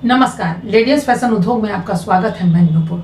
नमस्कार, ladies fashion उद्योग में आपका स्वागत है। मैं नुपुर।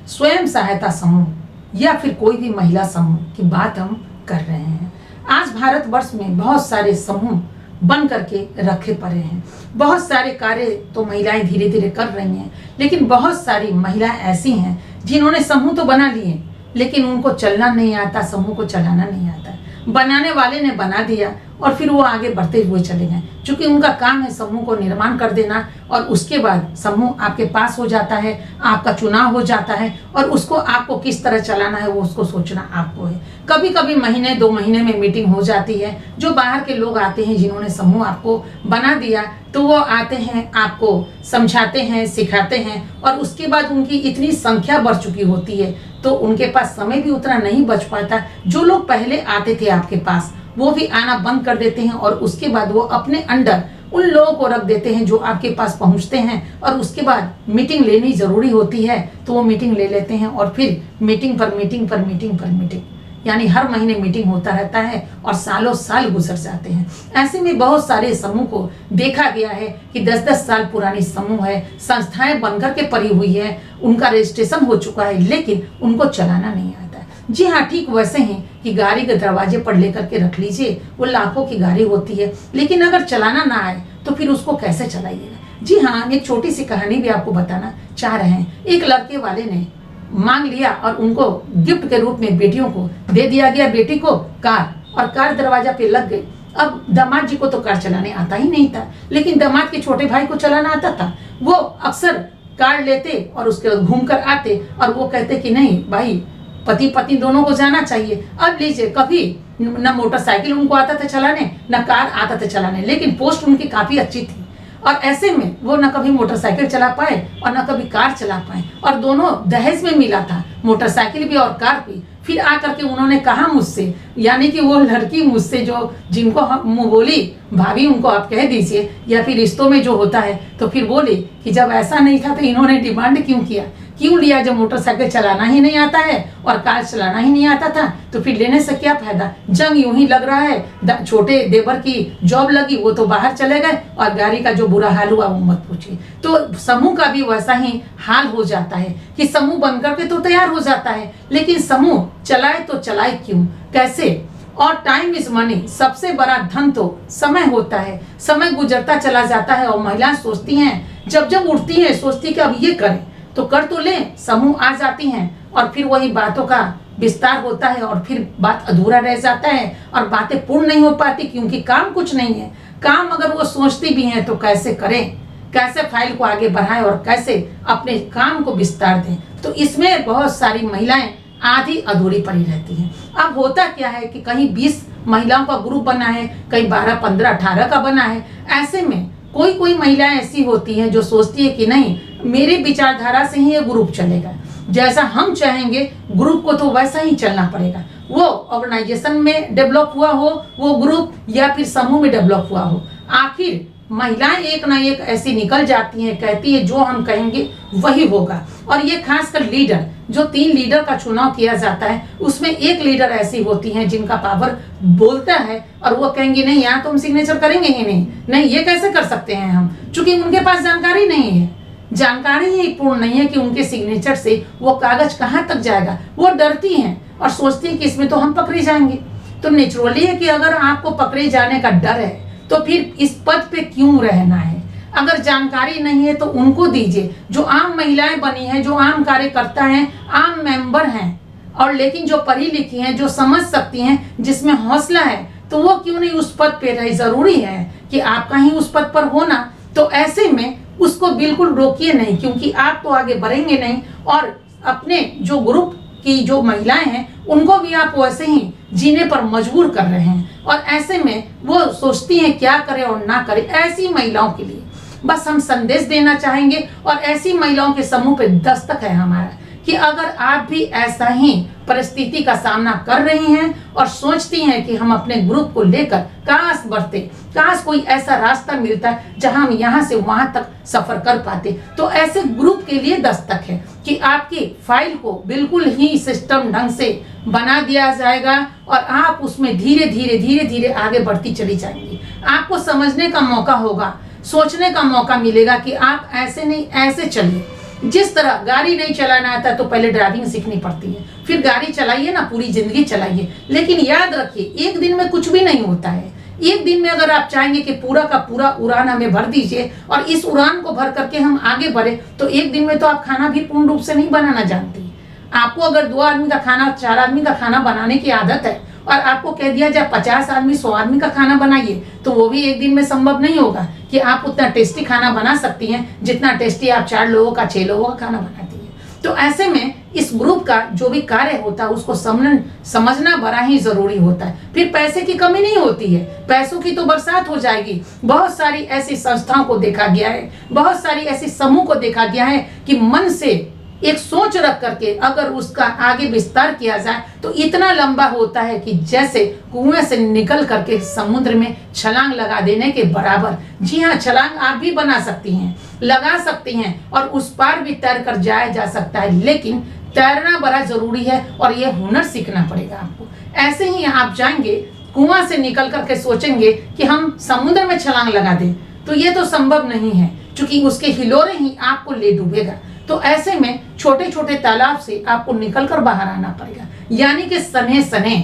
स्वयं सहायता समूह या फिर कोई भी महिला समूह की बात हम कर रहे हैं। आज भारतवर्ष में बहुत सारे समूह बन करके रखे पड़े हैं। बहुत सारे कार्य तो महिलाएं धीरे धीरे कर रही हैं, लेकिन बहुत सारी महिलाएं ऐसी हैं जिन्होंने समूह तो बना लिए, लेकिन उनको चलना नहीं आता, समूह को चलाना नहीं आता। बनाने वाले ने बना दिया और फिर वो आगे बढ़ते हुए चले गए, क्योंकि उनका काम है समूह को निर्माण कर देना और उसके बाद समूह आपके पास हो जाता है, आपका चुनाव हो जाता है और उसको आपको किस तरह चलाना है वो उसको सोचना आपको है। कभी कभी महीने 2 महीने में मीटिंग हो जाती है। जो बाहर के लोग आते हैं जिन्होंने समूह आपको बना दिया, तो वो आते हैं, आपको समझाते हैं, सिखाते हैं और उसके बाद उनकी इतनी संख्या बढ़ चुकी होती है तो उनके पास समय भी उतना नहीं बच पाता। जो लोग पहले आते थे आपके पास वो भी आना बंद कर देते हैं और उसके बाद वो अपने अंडर उन लोगों को रख देते हैं जो आपके पास पहुंचते हैं और उसके बाद मीटिंग लेनी जरूरी होती है तो वो मीटिंग ले लेते हैं और फिर मीटिंग पर मीटिंग पर मीटिंग पर मीटिंग, यानी हर महीने मीटिंग होता रहता है और सालों साल गुजर जाते हैं। ऐसे में बहुत सारे समूह को देखा गया है कि 10-10 साल पुरानी समूह है, संस्थाएं बनकर के पड़ी हुई है, उनका रजिस्ट्रेशन हो चुका है, लेकिन उनको चलाना नहीं आता। जी हाँ, ठीक वैसे ही कि गाड़ी के दरवाजे पर लेकर के रख लीजिए, वो लाखों की गाड़ी होती है, लेकिन अगर चलाना ना आए तो फिर उसको कैसे चलाइएगा। जी हाँ, एक छोटी सी कहानी भी आपको बताना चाह रहे हैं। एक लड़के वाले ने मांग लिया और उनको गिफ्ट के रूप में बेटियों को दे दिया गया, बेटी को कार, और कार दरवाजा पे लग गई। अब दामाद जी को तो कार चलाने आता ही नहीं था, लेकिन दामाद के छोटे भाई को चलाना आता था। वो अक्सर कार लेते और उसके बाद घूम कर आते और वो कहते कि नहीं भाई, पति पत्नी दोनों को जाना चाहिए। अब लीजिए, कभी न मोटरसाइकिल उनको आता था चलाने, न कार आता था चलाने, लेकिन पोस्ट उनकी काफी अच्छी थी और ऐसे में वो न कभी मोटरसाइकिल चला पाए और न कभी कार चला पाए, और दोनों दहेज में मिला था, मोटरसाइकिल भी और कार भी। फिर आकर के उन्होंने कहा मुझसे, यानी कि वो लड़की मुझसे, जो जिनको हम मुँह बोली भाभी उनको आप कह दीजिए, या फिर रिश्तों में जो होता है, तो फिर बोली कि जब ऐसा नहीं था तो इन्होंने डिमांड क्यों किया, क्यों लिया। जब मोटरसाइकिल चलाना ही नहीं आता है और कार चलाना ही नहीं आता था तो फिर लेने से क्या फायदा। जंग यूं ही लग रहा है। छोटे देवर की जॉब लगी, वो तो बाहर चले गए और गाड़ी का जो बुरा हाल हुआ वो मत पूछिए। तो समूह का भी वैसा ही हाल हो जाता है कि समूह बनकर के तो तैयार हो जाता है, लेकिन समूह चलाए तो चलाए क्यों, कैसे। और टाइम इज मनी, सबसे बड़ा धन तो समय होता है। समय गुजरता चला जाता है और महिलाएं सोचती हैं, जब जब उठती हैं सोचती कि अब ये करें तो कर तो लें, समूह आ जाती हैं और फिर वही बातों का विस्तार होता है और फिर बात अधूरा रह जाता है और बातें पूर्ण नहीं हो पाती, क्योंकि काम कुछ नहीं है। काम अगर वो सोचती भी हैं तो कैसे करें, कैसे फाइल को आगे बढ़ाएं और कैसे अपने काम को विस्तार दें। तो इसमें बहुत सारी महिलाएं आधी अधूरी पड़ी रहती हैं। अब होता क्या है कि कहीं 20 महिलाओं का ग्रुप बना है, कहीं 12, 15, 18 का बना है। ऐसे में कोई महिलाएं ऐसी होती हैं जो सोचती है कि नहीं, मेरी विचारधारा से ही ये ग्रुप चलेगा, जैसा हम चाहेंगे ग्रुप को तो वैसा ही चलना पड़ेगा। वो ऑर्गेनाइजेशन में डेवलप हुआ हो वो ग्रुप, या फिर समूह में डेवलप हुआ हो, आखिर महिलाएं एक ना एक ऐसी निकल जाती हैं, कहती है जो हम कहेंगे वही होगा। और ये खासकर लीडर, जो 3 लीडर का चुनाव किया जाता है, उसमें एक लीडर ऐसी होती है जिनका पावर बोलता है और वो कहेंगे नहीं, यहाँ तो हम सिग्नेचर करेंगे ही नहीं, ये कैसे कर सकते हैं हम, चूंकि उनके पास जानकारी नहीं है, जानकारी ही पूर्ण नहीं है कि उनके सिग्नेचर से वो कागज कहाँ तक जाएगा। वो डरती हैं और सोचती है कि इसमें तो हम पकड़े जाएंगे। तो नेचुरली है कि अगर आपको पकड़े जाने का डर है तो फिर इस पद पे क्यों रहना है। अगर जानकारी नहीं है तो उनको दीजिए, जो आम महिलाएं बनी हैं, जो आम कार्यकर्ता हैं, आम मेंबर हैं, और लेकिन जो पढ़ी लिखी हैं, जो समझ सकती हैं, जिसमें हौसला है, तो वो क्यों नहीं उस पद पे रहे। जरूरी है कि आपका ही उस पद पर होना, तो ऐसे में उसको बिल्कुल रोकिए नहीं, क्योंकि आप तो आगे बढ़ेंगे नहीं और अपने जो ग्रुप की जो महिलाएं हैं उनको भी आप वैसे ही जीने पर मजबूर कर रहे हैं। और ऐसे में वो सोचती हैं क्या करें और ना करें। ऐसी महिलाओं के लिए बस हम संदेश देना चाहेंगे और ऐसी महिलाओं के समूह पे दस्तक है हमारा कि अगर आप भी ऐसा ही परिस्थिति का सामना कर रही हैं और सोचती हैं कि हम अपने ग्रुप को लेकर काश बढ़ते, काश कोई ऐसा रास्ता मिलता जहां हम यहाँ से वहां तक सफर कर पाते, तो ऐसे ग्रुप के लिए दस्तक है कि आपकी फाइल को बिल्कुल ही सिस्टम ढंग से बना दिया जाएगा और आप उसमें धीरे धीरे धीरे धीरे आगे बढ़ती चली जाएंगी। आपको समझने का मौका होगा सोचने का मौका मिलेगा कि आप ऐसे नहीं ऐसे चलिए। जिस तरह गाड़ी नहीं चलाना आता तो पहले ड्राइविंग सीखनी पड़ती है, फिर गाड़ी चलाइए ना, पूरी जिंदगी चलाइए। लेकिन याद रखिए, एक दिन में कुछ भी नहीं होता है। एक दिन में अगर आप चाहेंगे कि पूरा का पूरा उड़ान हमें भर दीजिए और इस उड़ान को भर करके हम आगे बढ़े, तो एक दिन में तो आप खाना भी पूर्ण रूप से नहीं बनाना जानती। आपको अगर 2 आदमी का खाना, 4 आदमी का खाना बनाने की आदत है और आपको कह दिया जाए 50 आदमी 100 आदमी का खाना बनाइए, तो वो भी एक दिन में संभव नहीं होगा कि आप उतना टेस्टी खाना बना सकती हैं जितना टेस्टी आप 4 लोगों का, 6 लोगों का खाना बनाती हैं। तो ऐसे में इस ग्रुप का जो भी कार्य होता है उसको समझना बड़ा ही जरूरी होता है। फिर पैसे की कमी नहीं होती है, पैसों की तो बरसात हो जाएगी। बहुत सारी ऐसी संस्थाओं को देखा गया है, बहुत सारी ऐसी समूह को देखा गया है कि मन से एक सोच रख करके अगर उसका आगे विस्तार किया जाए तो इतना लंबा होता है कि जैसे कुएं से निकल करके समुद्र में छलांग लगा देने के बराबर। जी हाँ, छलांग आप भी बना सकती हैं, लगा सकती हैं और उस पार भी तैर कर जाया जा सकता है। लेकिन तैरना बड़ा जरूरी है और ये हुनर सीखना पड़ेगा आपको। ऐसे ही आप जाएंगे, कुआं से निकल करके सोचेंगे कि हम समुद्र में छलांग लगा दें, तो ये तो संभव नहीं है, क्योंकि उसके हिलोरे ही आपको ले डूबेगा। तो ऐसे में छोटे छोटे तालाब से आपको निकलकर बाहर आना पड़ेगा। यानी कि सने सने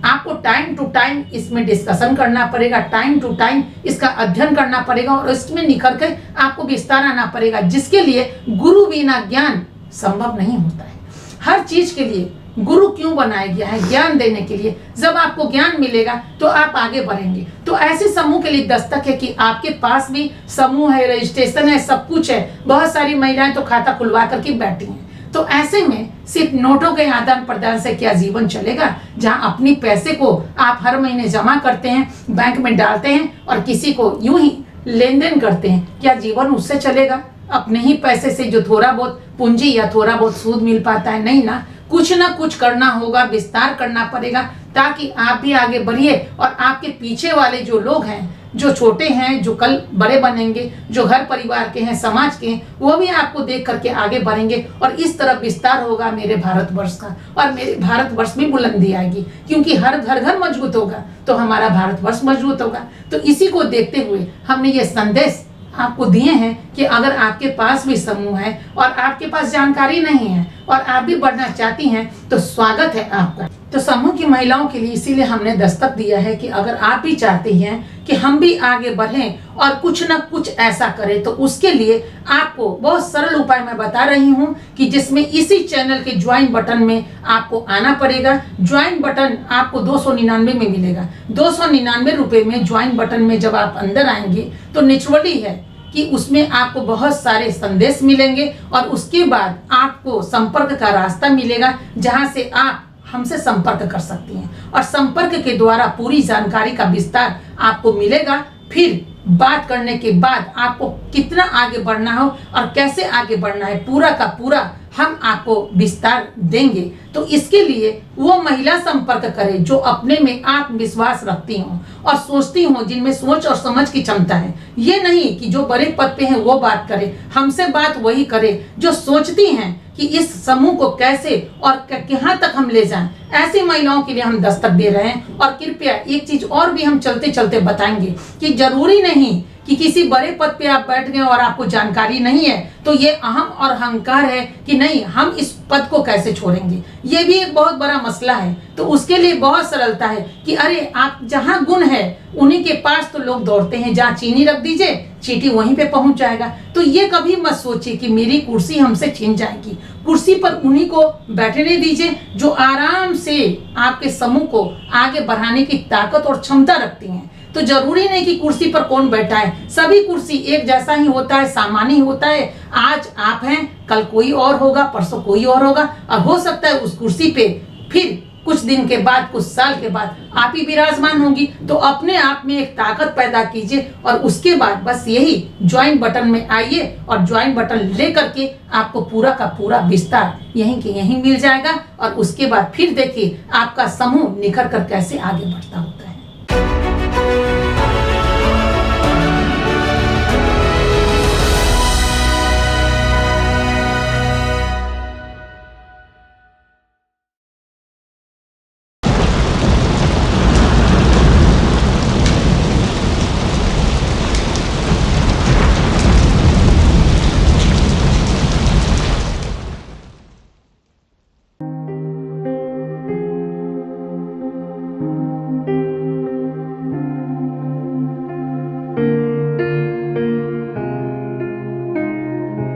आपको टाइम टू टाइम इसमें डिस्कशन करना पड़ेगा, टाइम टू टाइम इसका अध्ययन करना पड़ेगा और इसमें निकल कर आपको विस्तार आना पड़ेगा, जिसके लिए गुरु बिना ज्ञान संभव नहीं होता है। हर चीज के लिए गुरु क्यों बनाया गया है? ज्ञान देने के लिए। जब आपको ज्ञान मिलेगा तो आप आगे बढ़ेंगे। तो ऐसे समूह के लिए दस्तक है कि आपके पास भी समूह है, रजिस्ट्रेशन है, सब कुछ है। बहुत सारी महिलाएं तो खाता खुलवा करके बैठी हैं। तो ऐसे में सिर्फ नोटों के आदान प्रदान से क्या जीवन चलेगा? जहां अपनी पैसे को आप हर महीने जमा करते हैं, बैंक में डालते हैं और किसी को यूं ही लेन देन करते हैं, क्या जीवन उससे चलेगा? अपने ही पैसे से जो थोड़ा बहुत पूंजी या थोड़ा बहुत सूद मिल पाता है? नहीं ना, कुछ ना कुछ करना होगा, विस्तार करना पड़ेगा, ताकि आप भी आगे बढ़िए और आपके पीछे वाले जो लोग हैं, जो छोटे हैं, जो कल बड़े बनेंगे, जो घर परिवार के हैं, समाज के हैं, वो भी आपको देख करके आगे बढ़ेंगे और इस तरह विस्तार होगा मेरे भारतवर्ष का। और मेरे भारतवर्ष में बुलंदी आएगी, क्योंकि हर घर घर मजबूत होगा तो हमारा भारतवर्ष मजबूत होगा। तो इसी को देखते हुए हमने ये संदेश आपको दिए हैं कि अगर आपके पास भी समूह है और आपके पास जानकारी नहीं है और आप भी बढ़ना चाहती हैं तो स्वागत है आपका। तो समूह की महिलाओं के लिए इसीलिए हमने दस्तक दिया है कि अगर आप भी चाहते हैं कि हम भी आगे बढ़ें और कुछ ना कुछ ऐसा करें, तो उसके लिए आपको बहुत सरल उपाय मैं बता रही हूं कि जिसमें इसी चैनल के ज्वाइन बटन में आपको आना पड़ेगा। ज्वाइन बटन आपको 299 में मिलेगा। 299 रुपए में ज्वाइन बटन में जब आप अंदर आएंगे तो नेचुरली है कि उसमें आपको बहुत सारे संदेश मिलेंगे और उसके बाद आपको संपर्क का रास्ता मिलेगा, जहां से आप हमसे संपर्क कर सकती हैं और संपर्क के द्वारा पूरी जानकारी का विस्तार आपको मिलेगा। फिर बात करने के बाद आपको कितना आगे बढ़ना हो और कैसे आगे बढ़ना है, पूरा का पूरा हम आपको विस्तार देंगे। तो इसके लिए वो महिला संपर्क करे जो अपने में आत्मविश्वास रखती हों और सोचती हों, जिनमें सोच और समझ की क्षमता है। ये नहीं कि जो बड़े पद पे हैं वो बात करे, हमसे बात वही करे जो सोचती हैं कि इस समूह को कैसे और कहां तक हम ले जाएं। ऐसी महिलाओं के लिए हम दस्तक दे रहे हैं। और कृपया एक चीज और भी हम चलते चलते बताएंगे कि जरूरी नहीं कि किसी बड़े पद पे आप बैठ गए और आपको जानकारी नहीं है तो ये अहम और अहंकार है कि नहीं हम इस पद को कैसे छोड़ेंगे। ये भी एक बहुत बड़ा मसला है। तो उसके लिए बहुत सरलता है कि अरे आप जहां गुण है उन्हीं के पास तो लोग दौड़ते हैं, जहां चीनी रख दीजिए चींटी वहीं पे पहुंच जाएगा। तो ये कभी मत सोचिए कि मेरी कुर्सी हमसे छीन जाएगी। कुर्सी पर उन्हीं को बैठने दीजिए जो आराम से आपके समूह को आगे बढ़ाने की ताकत और क्षमता रखती हैं। तो जरूरी नहीं कि कुर्सी पर कौन बैठा है, सभी कुर्सी एक जैसा ही होता है, सामान्य ही होता है। आज आप हैं, कल कोई और होगा, परसों कोई और होगा और हो सकता है उस कुर्सी पे फिर कुछ दिन के बाद, कुछ साल के बाद आप ही विराजमान होंगी। तो अपने आप में एक ताकत पैदा कीजिए और उसके बाद बस यही ज्वाइन बटन में आइए और ज्वाइन बटन ले करके आपको पूरा का पूरा विस्तार यहीं के यहीं मिल जाएगा। और उसके बाद फिर देखिए आपका समूह निखर कर कैसे आगे बढ़ता होता है।